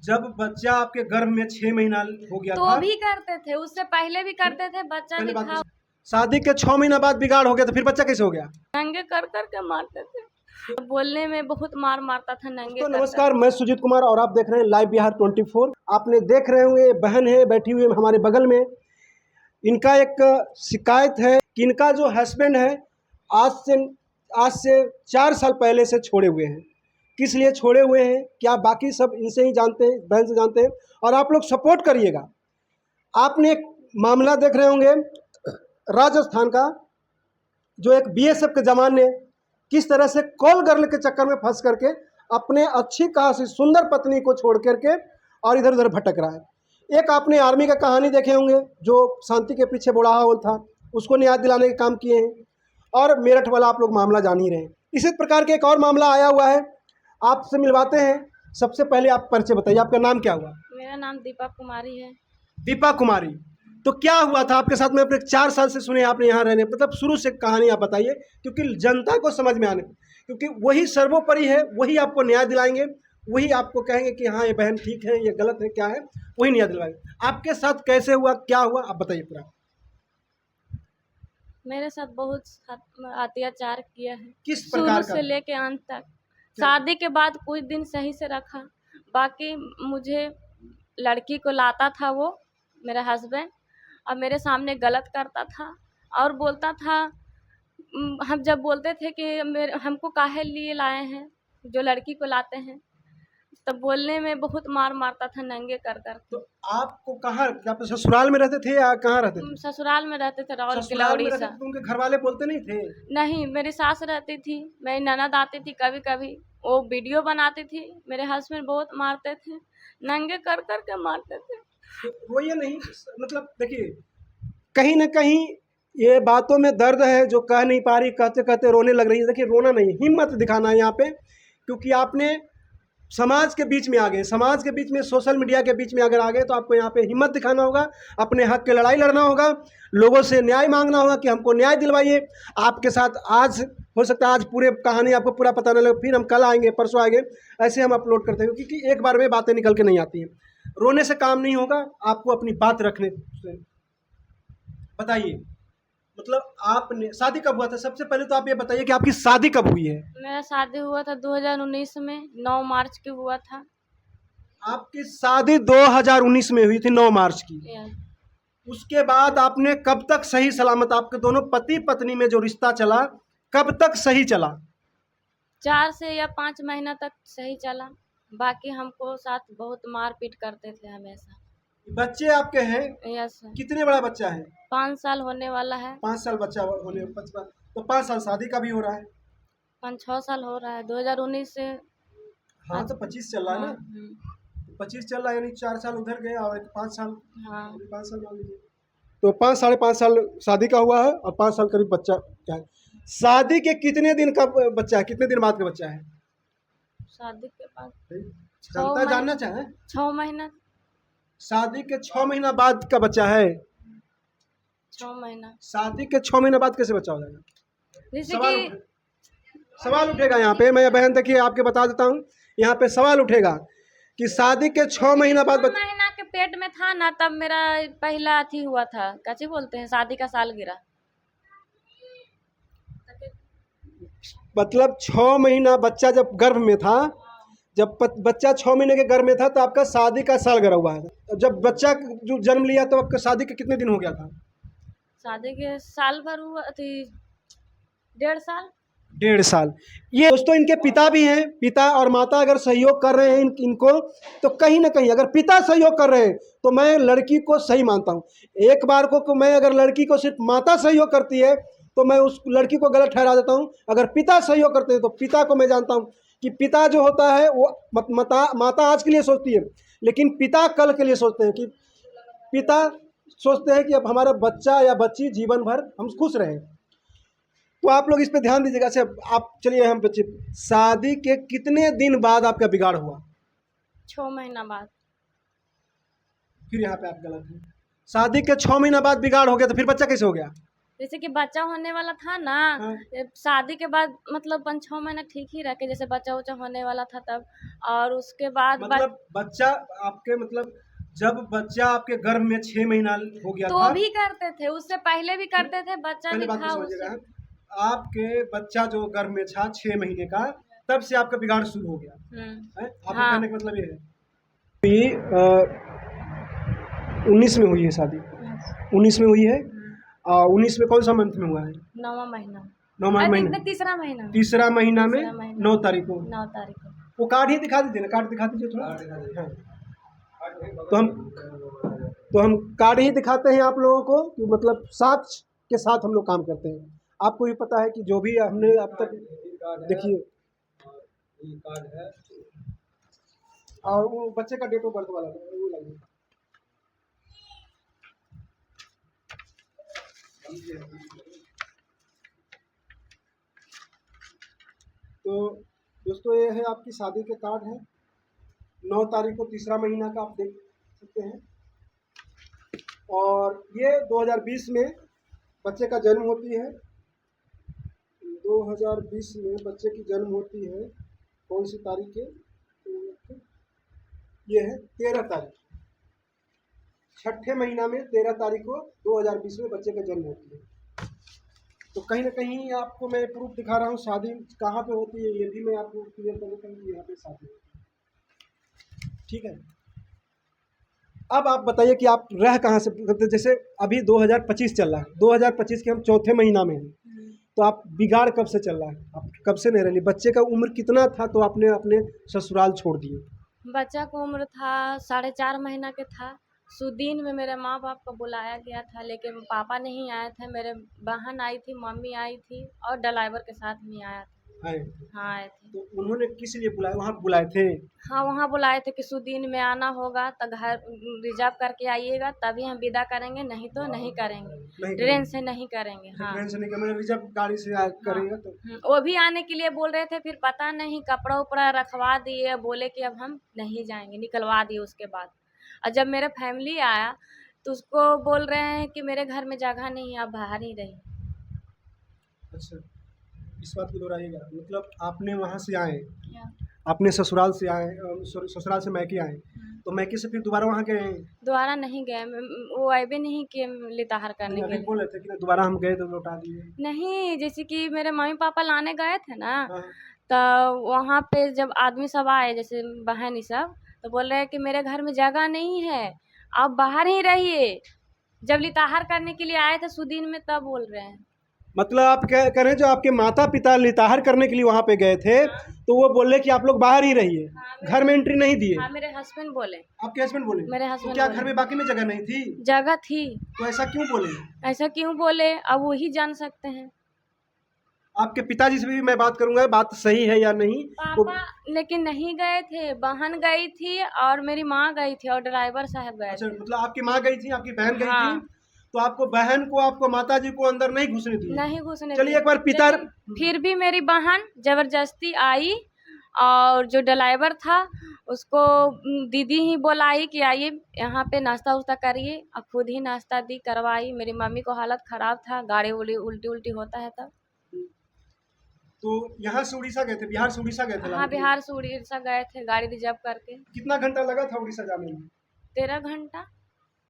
जब बच्चा आपके गर्भ में 6 महीना हो गया तो था भी करते थे, उससे पहले भी करते थे, बच्चा पहले भी बात था। शादी के 6 महीना बाद बिगाड़ हो गया तो फिर बच्चा कैसे हो गया? नंगे कर कर के मारते थे, बोलने में बहुत मार मारता था नंगे तो कर कर। नमस्कार, मैं सुजीत कुमार और आप देख रहे हैं लाइव बिहार 24। आपने देख रहे होंगे बहन है बैठी हुई है हमारे बगल में। इनका एक शिकायत है कि इनका जो हस्बैंड है आज से 4 साल पहले से छोड़े हुए हैं। किस लिए छोड़े हुए हैं क्या बाकी सब इनसे ही जानते हैं, बहन से जानते हैं। और आप लोग सपोर्ट करिएगा। आपने एक मामला देख रहे होंगे राजस्थान का, जो एक बीएसएफ के जवान ने किस तरह से कॉल गर्ल के चक्कर में फंस करके अपने अच्छी खासी सुंदर पत्नी को छोड़ करके और इधर उधर भटक रहा है। एक आपने आर्मी का कहानी देखे होंगे जो शांति के पीछे बुढ़ावा होल था, उसको न्याय दिलाने के काम किए हैं। और मेरठ वाला आप लोग मामला जान ही रहे हैं। इसी प्रकार के एक और मामला आया हुआ है, आपसे मिलवाते हैं। सबसे पहले आप परिचय बताइए, आपका नाम क्या हुआ? मेरा नाम दीपा कुमारी है। दीपा कुमारी, तो क्या हुआ था आपके साथ में? अपने 4 साल से सुने आपने यहाँ रहने, मतलब शुरू से कहानी आप बताइए, क्योंकि जनता को समझ में आने, क्योंकि वही सर्वोपरि है, वही आपको न्याय दिलाएंगे, वही आपको कहेंगे कि हाँ ये बहन ठीक है, ये गलत है, क्या है, वही न्याय दिलाएंगे। आपके साथ कैसे हुआ, क्या हुआ, आप बताइए पूरा। मेरे साथ बहुत अत्याचार किया है, किस शुरू प्रकार से का? लेके अंत तक। शादी के बाद कुछ दिन सही से रखा, बाकी मुझे लड़की को लाता था वो मेरा हस्बैंड, और मेरे सामने गलत करता था और बोलता था। हम जब बोलते थे कि मेरे हमको काहे लिए लाए हैं, जो लड़की को लाते हैं, तब बोलने में बहुत मार मारता था नंगे कर कर। तो आपको कहाँ, आप ससुराल में रहते थे या कहाँ रहते थे? ससुराल में रहते थे, राउरकेला, ससुराल में रहते उड़ीसा। थे तो उनके घर वाले बोलते नहीं थे? नहीं, मेरी सास रहती थी, मेरी ननद आती थी कभी कभी, वो वीडियो बनाती थी। मेरे हस्बैंड बहुत मारते थे, नंगे कर कर के मारते थे। वो ये नहीं, मतलब देखिए, कहीं ना कहीं ये बातों में दर्द है जो कह नहीं पा रही, कहते कहते रोने लग रही है। देखिए, रोना नहीं, हिम्मत दिखाना है यहाँ पे, क्योंकि आपने समाज के बीच में आ गए, समाज के बीच में, सोशल मीडिया के बीच में अगर आ गए तो आपको यहाँ पे हिम्मत दिखाना होगा, अपने हक की लड़ाई लड़ना होगा, लोगों से न्याय मांगना होगा कि हमको न्याय दिलवाइए। आपके साथ आज हो सकता है आज पूरे कहानी आपको पूरा पता नहीं लगे, फिर हम कल आएंगे, परसों आएंगे, ऐसे हम अपलोड करते हैं, क्योंकि एक बार में बातें निकल के नहीं आती हैं। रोने से काम नहीं होगा, आपको अपनी बात रखने से। बताइए, मतलब आपने शादी कब हुआ था? सबसे पहले तो आप ये बताइए कि आपकी शादी कब हुई है? मेरा शादी हुआ था 2019 में, 9 मार्च के हुआ था। आपकी शादी 2019 में हुई थी, 9 मार्च की। उसके बाद आपने कब तक सही सलामत, आपके दोनों पति पत्नी में जो रिश्ता चला, कब तक सही चला? 4 से या 5 महीना तक सही चला, बाकी हमको साथ बहुत मारपीट करते थे हमेशा। बच्चे आपके हैं? यस। कितने बड़ा बच्चा है? 5 साल होने वाला है। 5 साल बच्चा होने, 55, तो 5 साल शादी का भी हो रहा है। 5-6 साल हो रहा है, 2019 से। हाँ, तो 25 चल रहा है ना, 25 चल रहा है, यानी 4 साल उधर गए और 5 साल, हाँ। 5 साल मान लीजिए, तो 5 साढ़े 5 साल शादी का हुआ है और 5 साल करीब बच्चा क्या है। शादी के कितने दिन का बच्चा है, कितने दिन बाद का बच्चा है? शादी के बाद जनता जानना चाहे। 6 महीना। शादी के 6 महीना बाद का बच्चा है। 6 महीना। शादी के 6 महीना बाद कैसे बच्चा हो जाएगा? जैसे कि सवाल उठेगा यहाँ पे। मैं बहन देखिए आपके बता देता हूँ, यहाँ पे सवाल उठेगा कि शादी के 6 महीना बाद 6 महीना के पेट में था ना, तब मेरा पहला अथी हुआ था, कैसे बोलते हैं, शादी का साल गिरा। मतलब 6 महीना बच्चा जब गर्भ में था, जब बच्चा 6 महीने के गर्भ में था तो आपका शादी का साल गिरा हुआ है। जब बच्चा जो जन्म लिया तो आपका शादी के कितने दिन हो गया था? शादी के साल भर हुआ थी, 1.5 साल। 1.5 साल। ये दोस्तों इनके पिता भी हैं, पिता और माता अगर सहयोग कर रहे हैं इनको, तो कहीं ना कहीं अगर पिता सहयोग कर रहे हैं तो मैं लड़की को सही मानता हूँ। एक बार को मैं अगर लड़की को सिर्फ माता सहयोग करती है तो मैं उस लड़की को गलत ठहरा देता हूँ। अगर पिता सहयोग करते हैं तो पिता को मैं जानता हूँ कि पिता जो होता है वो माता आज के लिए सोचती है, लेकिन पिता कल के लिए सोचते हैं। कि पिता सोचते हैं कि अब हमारा बच्चा या बच्ची जीवन भर हम खुश रहें। तो आप लोग इस पे ध्यान दीजिएगा। अच्छा, आप चलिए, हम बच्चे, शादी के कितने दिन बाद आपका बिगाड़ हुआ? 6 महीना बाद। फिर यहाँ पे आप गलत हैं। शादी के 6 महीना बाद बिगाड़ हो गया तो फिर बच्चा कैसे हो गया? जैसे कि बच्चा होने वाला था ना, हाँ। शादी के बाद मतलब 5-6 महीना ठीक ही रखे, जैसे बच्चा उच्चा होने वाला था तब, और उसके बाद मतलब बच्चा आपके मतलब जब बच्चा आपके गर्भ में 6 महीना हो गया तो था, भी करते थे, उससे पहले भी करते थे, बच्चा पहले भी बात को था समझिएगा, उससे। आपके बच्चा जो गर्भ में था 6 महीने का, तब से आपका बिगाड़ शुरू हो गया है? आपको हाँ। कहने का मतलब ये है कि 19 में हुई है शादी, 19 में हुई है। 19 में कौन सा मंथ में हुआ है? 9वां महीना, 9वां आई महीना, थिंक तीसरा महीना, तीसरा महीना में तीसरा महीना, 9 तारीख को। 9 तारीख को। वो कार्ड ही दिखा दीजिए ना, कार्ड दिखा दीजिए थोड़ा। हाँ। तो हम कार्ड ही दिखाते हैं आप लोगों को कि मतलब साक्ष्य के साथ हम लोग काम करते हैं। आपको भी पता है कि जो भी हमने अब तक देखिए, और वो बच्चे का डेट ऑफ बर्थ वाला वो लाइए। तो दोस्तों ये है आपकी शादी के कार्ड है, 9 तारीख को तीसरा महीना का आप देख सकते हैं। और ये 2020 में बच्चे का जन्म होती है, 2020 में बच्चे की जन्म होती है। कौन सी तारीख है? ये है 13 तारीख, छठे महीना में 13 तारीख को 2020 में बच्चे का जन्म होती है। तो कहीं ना कहीं आपको मैं प्रूफ दिखा रहा हूँ शादी कहाँ पे होती है, ये भी मैं आपको क्लियर कर देता हूँ। यहाँ पे शादी होती है, ठीक है। अब आप बताइए कि आप रह कहाँ से, जैसे अभी 2025 चल रहा है, 2025 के हम चौथे महीना में हैं, तो आप बिगाड़ कब से चल रहा है? आप कब से नहीं रही? बच्चे का उम्र कितना था तो आपने अपने ससुराल छोड़ दिए? बच्चा को उम्र था 4.5 महीना के था। सुदीन में मेरे माँ बाप को बुलाया गया था, लेकिन पापा नहीं आए थे, मेरे बहन आई थी, मम्मी आई थी, और ड्राइवर के साथ नहीं आया था। आए हाँ आए थे। तो उन्होंने किस लिए बुलाया? वहाँ बुलाए थे? हाँ वहाँ बुलाए थे कि सुदीन में आना होगा तो घर रिजर्व करके आइएगा, तभी हम विदा करेंगे, नहीं तो नहीं करेंगे, नहीं ट्रेन से नहीं करेंगे। हाँ ट्रेन से नहीं कर, रिजर्व गाड़ी से करेंगे तो वो भी आने के लिए बोल रहे थे, फिर पता नहीं कपड़ा उपड़ा रखवा दिए, बोले कि अब हम नहीं जाएंगे, निकलवा दिए उसके बाद। और जब मेरा फैमिली आया तो उसको बोल रहे हैं कि मेरे घर में जगह नहीं है, आप बाहर ही रहिए। अच्छा, इस बात को दोहराइएगा, मतलब आपने वहाँ से आए, क्या? अपने ससुराल से आए, ससुराल से मैके आए, तो मैके से फिर दोबारा वहाँ गए? दोबारा नहीं गए, वो आए भी नहीं कि लिताहर करने के अभी लिए। बोल रहे थे कि दोबारा हम गए तो लौटा दिए। नहीं, जैसे कि मेरे मम्मी पापा लाने गए थे ना, हाँ। तो वहाँ पे जब आदमी सब आए, जैसे बहन ये सब, तो बोल रहे हैं कि मेरे घर में जगह नहीं है, आप बाहर ही रहिए। जब लिताहर करने के लिए आए थे सुदीन में, तब बोल रहे हैं। मतलब आप कह रहे हैं जो आपके माता पिता लिताहर करने के लिए वहाँ पे गए थे, तो वो बोले कि आप लोग बाहर ही रहिए, घर में एंट्री नहीं दिए? हाँ मेरे हस्बैंड बोले। आपके हस्बैंड बोले? मेरे तो हस्बैंड क्या बोले। घर में बाकी में जगह नहीं थी? जगह थी। तो ऐसा क्यों बोले? ऐसा क्यों बोले अब वही जान सकते हैं। आपके पिताजी से भी मैं बात करूंगा, बात सही है या नहीं। पापा लेकिन नहीं गए थे, बहन गई थी और मेरी माँ गई थी और ड्राइवर साहब गए अच्छा, थे। मतलब आपकी माँ गई थी, आपकी बहन गई हाँ। थी, तो आपको बहन को, आपको माताजी को अंदर नहीं घुसने दिए? नहीं घुसने चलिए दिए। एक बार पिता, लेकिन फिर भी मेरी बहन जबरदस्ती आई, और जो ड्राइवर था उसको दीदी ही बोलाई कि आइए यहाँ पे नाश्ता उस्ता करिए, और खुद ही नाश्ता दी, करवाई। मेरी मम्मी को हालत खराब था, गाड़ी उल्टी उल्टी होता है तब। तो यहाँ से उड़ीसा गए थे, बिहार से उड़ीसा गए थे? हाँ बिहार से उड़ीसा गए थे गाड़ी रिजर्व करके। कितना घंटा लगा था उड़ीसा जाने में? 13 घंटा।